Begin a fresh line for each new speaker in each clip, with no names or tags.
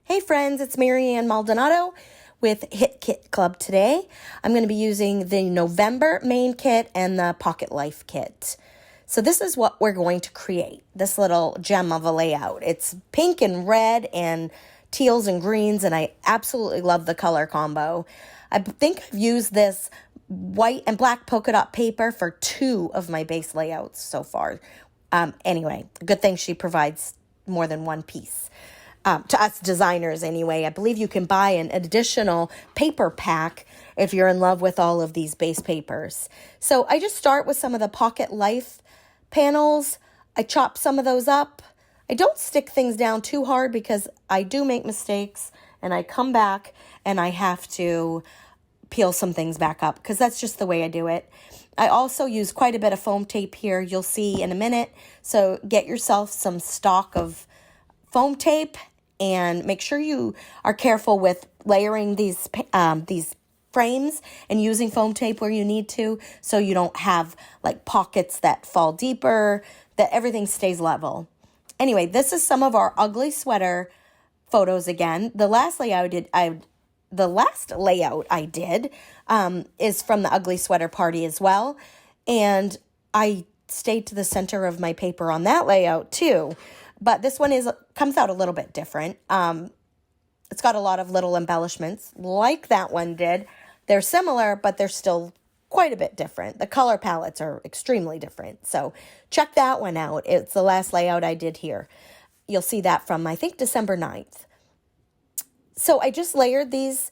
Hey friends, it's Maldonado with Hit Kit Club today. I'm going to be using the November main kit and the Pocket Life kit. So this is what we're going to create, this little gem of a layout. It's pink and red and teals and greens, and I absolutely love the color combo. I think I've used this white and black polka dot paper for 2 of my base layouts so far. Anyway, good thing she provides more than one piece. To us designers anyway. I believe you can buy an additional paper pack if you're in love with all of these base papers. So I just start with some of the Pocket Life panels. I chop some of those up. I don't stick things down too hard because I do make mistakes, and I come back and I have to peel some things back up because that's just the way I do it. I also use quite a bit of foam tape here. You'll see in a minute. So get yourself some stock of foam tape and make sure you are careful with layering these frames and using foam tape where you need to, so you don't have like pockets that fall deeper, that everything stays level. Anyway, this is some of our ugly sweater photos again. The last layout I did is from the ugly sweater party as well, and I stayed to the center of my paper on that layout too. But this one comes out a little bit different. It's got a lot of little embellishments like that one did. They're similar, but they're still quite a bit different. The color palettes are extremely different. So check that one out. It's the last layout I did here. You'll see that from, I think, December 9th. So I just layered these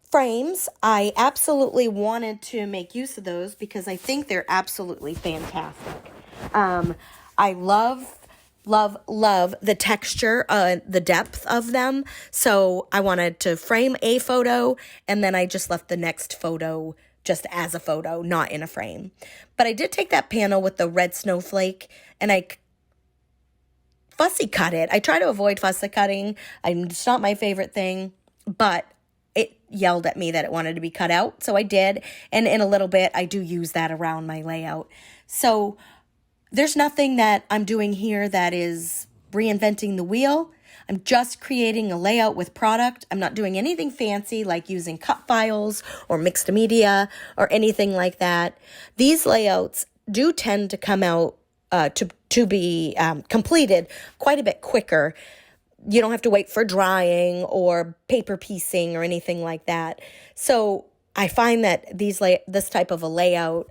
frames. I absolutely wanted to make use of those because I think they're absolutely fantastic. I love the texture, the depth of them. So I wanted to frame a photo, and then I just left the next photo just as a photo, not in a frame. But I did take that panel with the red snowflake, and I fussy cut it. I try to avoid fussy cutting. It's not my favorite thing, but it yelled at me that it wanted to be cut out. So I did. And in a little bit, I do use that around my layout. So there's nothing that I'm doing here that is reinventing the wheel. I'm just creating a layout with product. I'm not doing anything fancy like using cut files or mixed media or anything like that. These layouts do tend to come out to be completed quite a bit quicker. You don't have to wait for drying or paper piecing or anything like that. So I find that this type of a layout,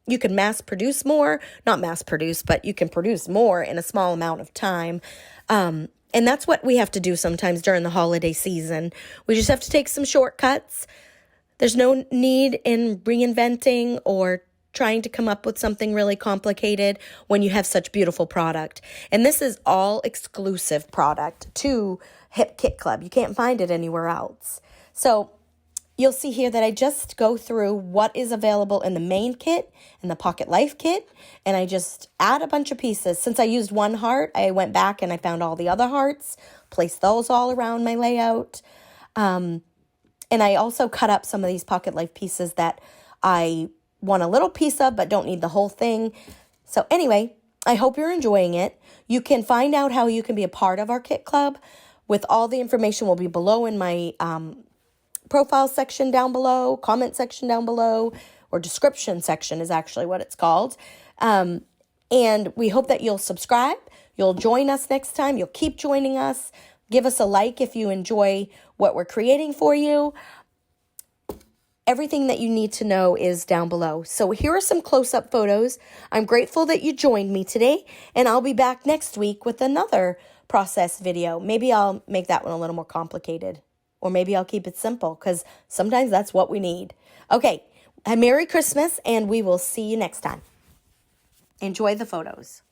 you can mass produce more, not mass produce, but you can produce more in a small amount of time. And that's what we have to do sometimes during the holiday season. We just have to take some shortcuts. There's no need in reinventing or trying to come up with something really complicated when you have such beautiful product. And this is all exclusive product to Hit Kit Club. You can't find it anywhere else. So you'll see here that I just go through what is available in the main kit and the Pocket Life kit, and I just add a bunch of pieces. Since I used one heart, I went back and I found all the other hearts, placed those all around my layout. And I also cut up some of these Pocket Life pieces that I want a little piece of but don't need the whole thing. So anyway, I hope you're enjoying it. You can find out how you can be a part of our kit club with all the information will be below in my profile section down below, comment section down below, or description section is actually what it's called. And we hope that you'll subscribe. You'll join us next time. You'll keep joining us. Give us a like if you enjoy what we're creating for you. Everything that you need to know is down below. So here are some close-up photos. I'm grateful that you joined me today, and I'll be back next week with another process video. Maybe I'll make that one a little more complicated. Or maybe I'll keep it simple because sometimes that's what we need. Okay, Merry Christmas, and we will see you next time. Enjoy the photos.